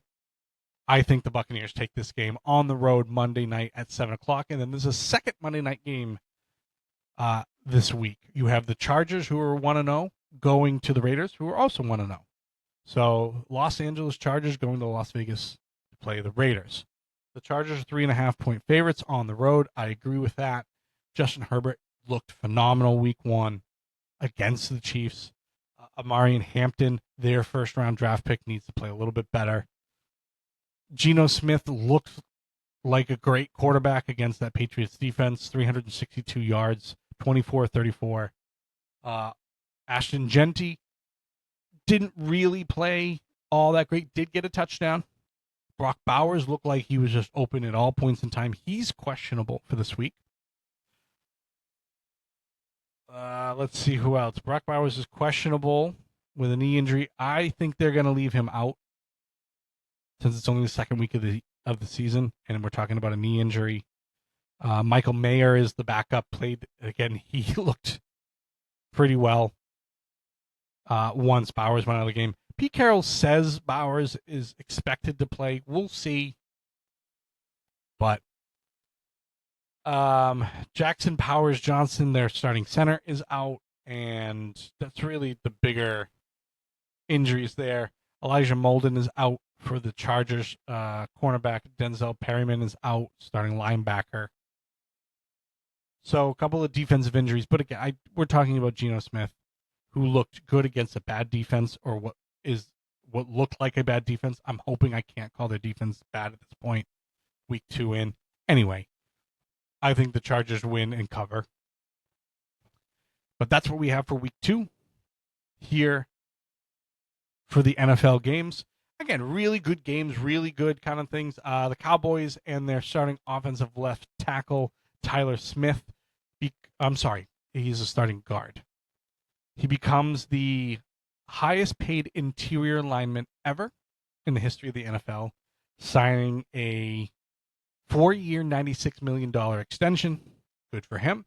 I think the Buccaneers take this game on the road Monday night at 7 o'clock. And then there's a second Monday night game this week. You have the Chargers, who are 1-0, going to the Raiders, who are also 1-0. So Los Angeles Chargers going to Las Vegas to play the Raiders. The Chargers are 3.5-point favorites on the road. I agree with that. Justin Herbert looked phenomenal week 1 against the Chiefs. Amari Hampton, their first-round draft pick, needs to play a little bit better. Geno Smith looked like a great quarterback against that Patriots defense, 362 yards, 24-34. Ashton Genty didn't really play all that great, did get a touchdown. Brock Bowers looked like he was just open at all points in time. He's questionable for this week. Let's see who else. Brock Bowers is questionable with a knee injury. I think they're going to leave him out since it's only the second week of the season, and we're talking about a knee injury. Michael Mayer is the backup. Played again. He looked pretty well once Bowers went out of the game. Pete Carroll says Bowers is expected to play. We'll see. But Jackson Powers Johnson, their starting center, is out, and that's really the bigger injuries there. Elijah Molden is out for the Chargers. Cornerback Denzel Perryman is out, starting linebacker. So a couple of defensive injuries, but again, we're talking about Geno Smith, who looked good against a bad defense, or what looked like a bad defense. I'm hoping I can't call their defense bad at this point, week 2 in. Anyway, I think the Chargers win and cover. But that's what we have for week 2 here for the NFL games. Again, really good games, really good kind of things. The Cowboys and their starting offensive left tackle, Tyler Smith. He's a starting guard. He becomes the highest paid interior lineman ever in the history of the NFL, signing a 4-year, $96 million extension. Good for him.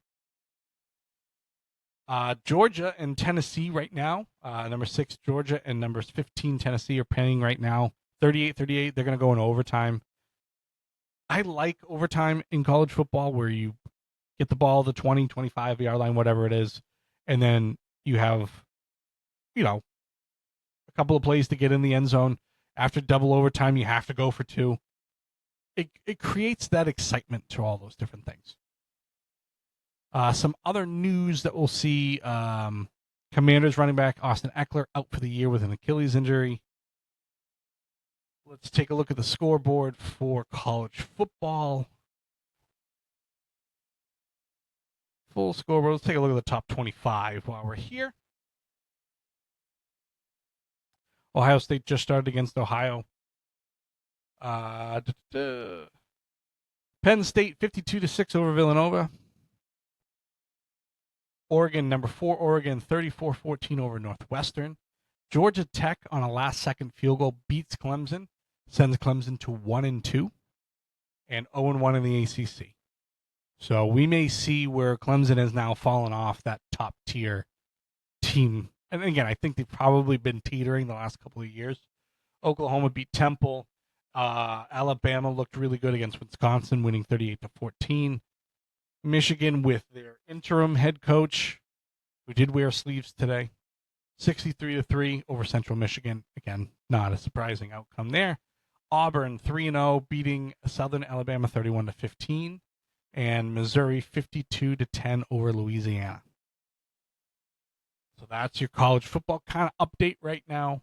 Georgia and Tennessee right now, number 6 Georgia and numbers 15 Tennessee are playing right now. 38-38, they're going to go in overtime. I like overtime in college football where you get the ball the 20, 25-yard line, whatever it is, and then you have, a couple of plays to get in the end zone. After double overtime, you have to go for 2. It creates that excitement to all those different things. Some other news that we'll see, Commanders running back Austin Eckler out for the year with an Achilles injury. Let's take a look at the scoreboard for college football. Full scoreboard. Let's take a look at the top 25 while we're here. Ohio State just started against Ohio. Penn State 52-6 over Villanova. Oregon, number 4, Oregon, 34-14 over Northwestern. Georgia Tech on a last-second field goal beats Clemson, sends Clemson to 1-2 and 0-1 in the ACC. So we may see where Clemson has now fallen off that top-tier team. And again, I think they've probably been teetering the last couple of years. Oklahoma beat Temple. Alabama looked really good against Wisconsin, winning 38-14. Michigan, with their interim head coach, who did wear sleeves today, 63-3 over Central Michigan. Again, not a surprising outcome there. Auburn 3-0, beating Southern Alabama 31-15, and Missouri 52-10 over Louisiana. So that's your college football kind of update right now.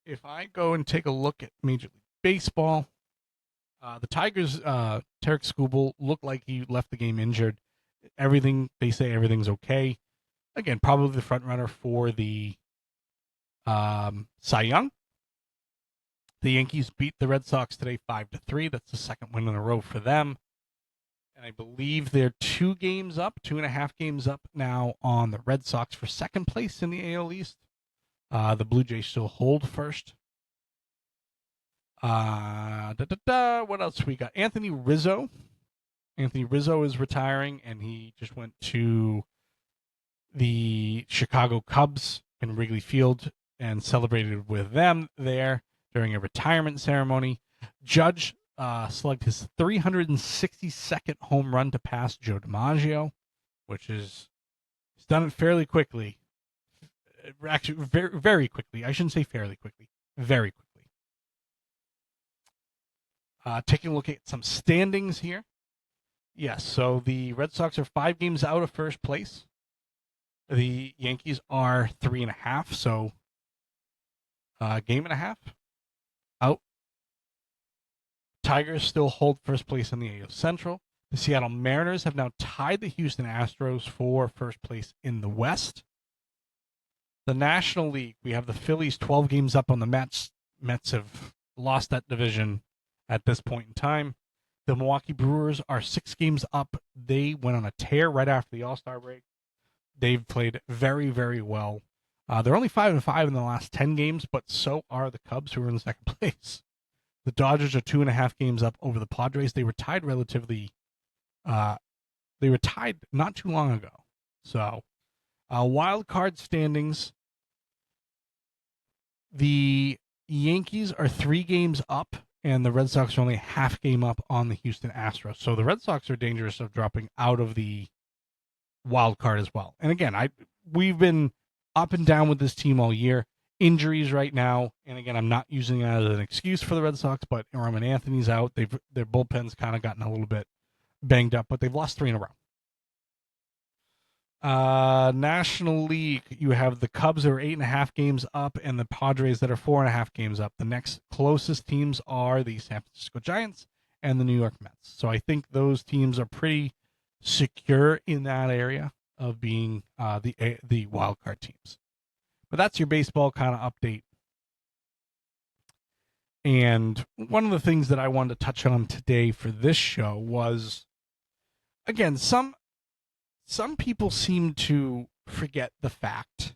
If I go and take a look at Major League Baseball, the Tigers, Tarek Skubal looked like he left the game injured. They say everything's okay. Again, probably the front runner for the Cy Young. The Yankees beat the Red Sox today 5-3. That's the second win in a row for them. And I believe they're 2.5 games up now on the Red Sox for second place in the AL East. The Blue Jays still hold first. What else we got? Anthony Rizzo. Anthony Rizzo is retiring, and he just went to the Chicago Cubs in Wrigley Field and celebrated with them there during a retirement ceremony. Judge slugged his 362nd home run to pass Joe DiMaggio, which is he's done it fairly quickly. Actually, very, very quickly. I shouldn't say fairly quickly. Very quickly. Taking a look at some standings here. Yes, so the Red Sox are 5 games out of first place. The Yankees are 3.5, so game and a half out. Tigers still hold first place in the AL Central. The Seattle Mariners have now tied the Houston Astros for first place in the West. The National League, we have the Phillies 12 games up on the Mets. Mets have lost that division at this point in time. The Milwaukee Brewers are 6 games up. They went on a tear right after the All-Star break. They've played very, very well. They're only 5-5 in the last 10 games, but so are the Cubs, who are in second place. The Dodgers are 2.5 games up over the Padres. They were tied not too long ago. So, wild card standings. The Yankees are 3 games up, and the Red Sox are only half game up on the Houston Astros. So the Red Sox are dangerous of dropping out of the wild card as well. And again, we've been up and down with this team all year. Injuries right now, and again, I'm not using that as an excuse for the Red Sox, but Roman Anthony's out. Their bullpen's kind of gotten a little bit banged up, but they've lost 3 in a row. National League, you have the Cubs that are 8.5 games up and the Padres that are 4.5 games up. The next closest teams are the San Francisco Giants and the New York Mets. So I think those teams are pretty secure in that area of being the wild card teams. But that's your baseball kind of update. And one of the things that I wanted to touch on today for this show was, again, some people seem to forget the fact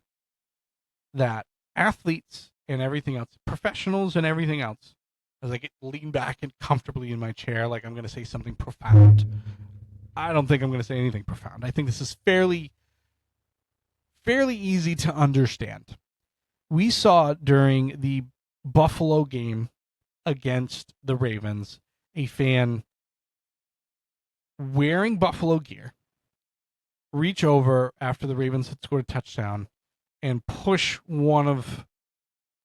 that athletes and everything else, professionals and everything else, as I lean back and comfortably in my chair like I'm going to say something profound, I don't think I'm going to say anything profound. I think this is fairly easy to understand. We saw during the Buffalo game against the Ravens a fan wearing Buffalo gear reach over after the Ravens had scored a touchdown and push one of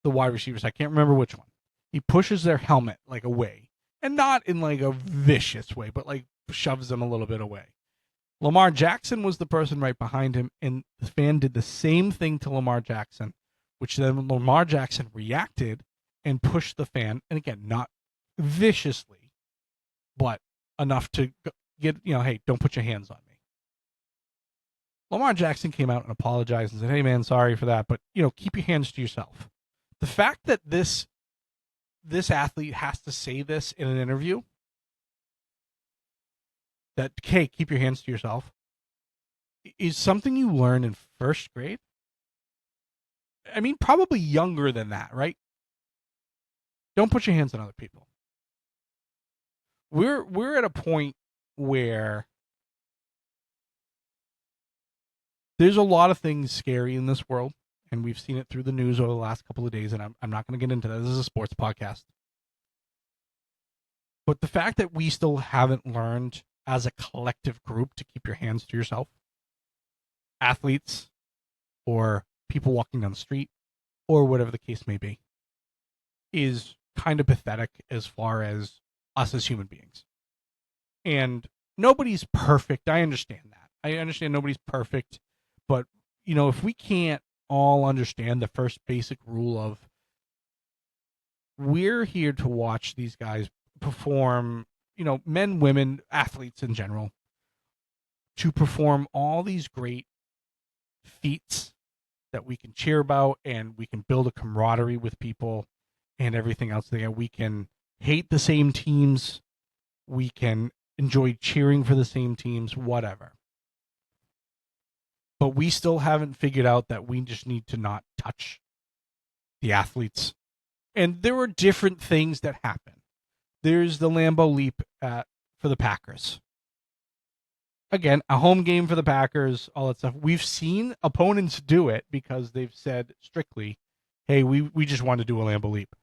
the wide receivers. I can't remember which one. He pushes their helmet away, and not in a vicious way, but shoves them a little bit away. Lamar Jackson was the person right behind him, and the fan did the same thing to Lamar Jackson, which then Lamar Jackson reacted and pushed the fan, and again, not viciously, but enough to get, hey, don't put your hands on me. Lamar Jackson came out and apologized and said, hey, man, sorry for that, but, keep your hands to yourself. The fact that this athlete has to say this in an interview, that, hey, keep your hands to yourself, is something you learn in first grade. I mean, probably younger than that, right? Don't put your hands on other people. We're at a point where there's a lot of things scary in this world, and we've seen it through the news over the last couple of days, and I'm not going to get into that. This is a sports podcast. But the fact that we still haven't learned as a collective group to keep your hands to yourself, athletes or people walking down the street or whatever the case may be, is kind of pathetic as far as us as human beings. And nobody's perfect. I understand that. I understand nobody's perfect. But, if we can't all understand the first basic rule of we're here to watch these guys perform, men, women, athletes in general, to perform all these great feats that we can cheer about, and we can build a camaraderie with people and everything else there. We can hate the same teams. We can enjoy cheering for the same teams, whatever. But we still haven't figured out that we just need to not touch the athletes. And there are different things that happen. There's the Lambeau Leap for the Packers. Again, a home game for the Packers, all that stuff. We've seen opponents do it because they've said strictly, hey, we just want to do a Lambeau Leap.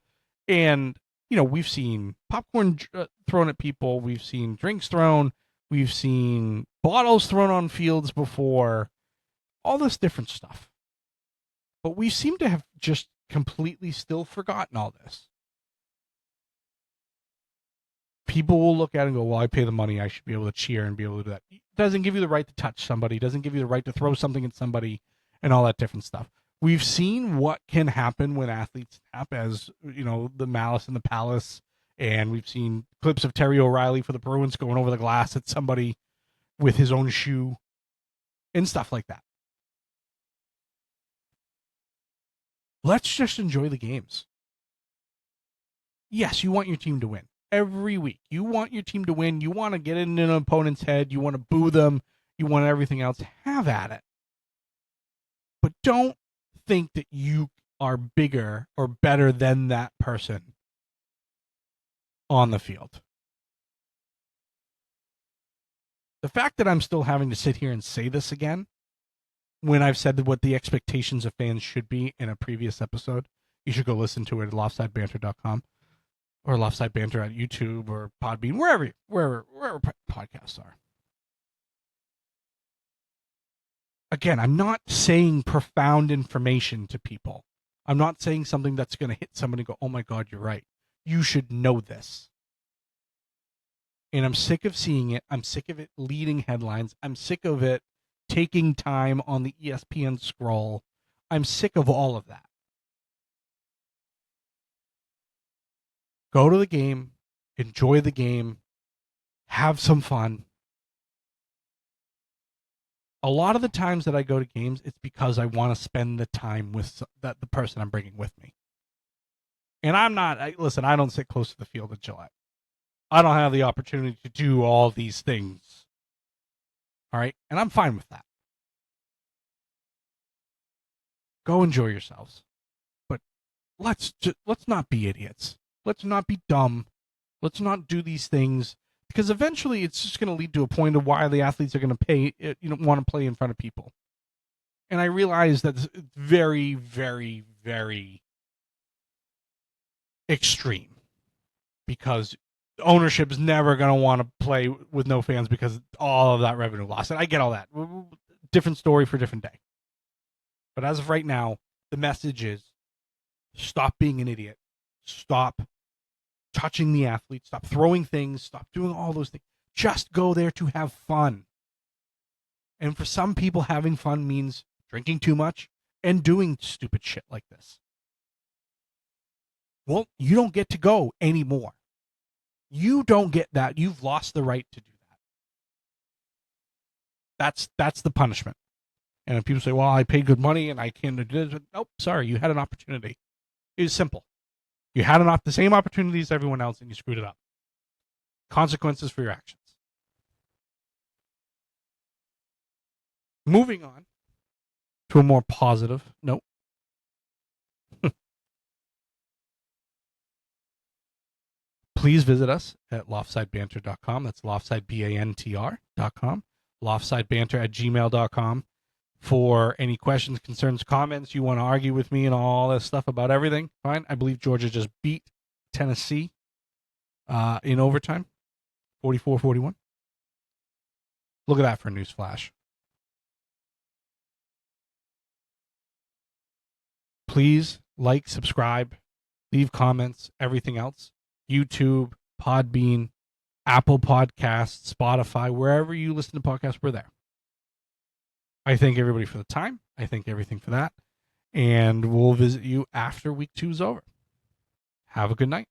And, we've seen popcorn thrown at people. We've seen drinks thrown. We've seen bottles thrown on fields before. All this different stuff. But we seem to have just completely still forgotten all this. People will look at it and go, well, I pay the money. I should be able to cheer and be able to do that. It doesn't give you the right to touch somebody. It doesn't give you the right to throw something at somebody and all that different stuff. We've seen what can happen when athletes snap, as, the Malice in the Palace. And we've seen clips of Terry O'Reilly for the Bruins going over the glass at somebody with his own shoe and stuff like that. Let's just enjoy the games. Yes, you want your team to win. Every week, you want your team to win. You want to get in an opponent's head. You want to boo them. You want everything else. Have at it. But don't think that you are bigger or better than that person on the field. The fact that I'm still having to sit here and say this again, when I've said what the expectations of fans should be in a previous episode, you should go listen to it at loftsidebanter.com. Or Loftside Bantr at YouTube or Podbean, wherever podcasts are. Again, I'm not saying profound information to people. I'm not saying something that's going to hit somebody and go, oh my God, you're right. You should know this. And I'm sick of seeing it. I'm sick of it leading headlines. I'm sick of it taking time on the ESPN scroll. I'm sick of all of that. Go to the game, enjoy the game, have some fun. A lot of the times that I go to games, it's because I want to spend the time with the person I'm bringing with me. And I don't sit close to the field at Gillette. I don't have the opportunity to do all these things. All right? And I'm fine with that. Go enjoy yourselves. But let's not be idiots. Let's not be dumb. Let's not do these things, because eventually it's just going to lead to a point of why the athletes are going to want to play in front of people. And I realize that it's very, very, very extreme, because ownership is never going to want to play with no fans because all of that revenue loss. And I get all that. Different story for a different day. But as of right now, the message is stop being an idiot. Stop touching the athlete. Stop throwing things. Stop doing all those things. Just go there to have fun. And for some people, having fun means drinking too much and doing stupid shit like this. Well, you don't get to go anymore. You don't get that. You've lost the right to do that. That's the punishment. And if people say, well, I paid good money and I can't do this. Nope, sorry, you had an opportunity. It was simple. You had the same opportunity as everyone else, and you screwed it up. Consequences for your actions. moving on to a more positive note. Please visit us at loftsidebantr.com. That's loftsidebantr.com. Loftsidebantr@gmail.com for any questions, concerns, comments. You want to argue with me and all this stuff about everything. Fine. I believe Georgia just beat Tennessee in overtime, 44-41. Look at that for a news flash. Please like, subscribe, leave comments, everything else. YouTube, Podbean, Apple Podcasts, Spotify, wherever you listen to podcasts, we're there. I thank everybody for the time. I thank everything for that. And we'll visit you after week 2 is over. Have a good night.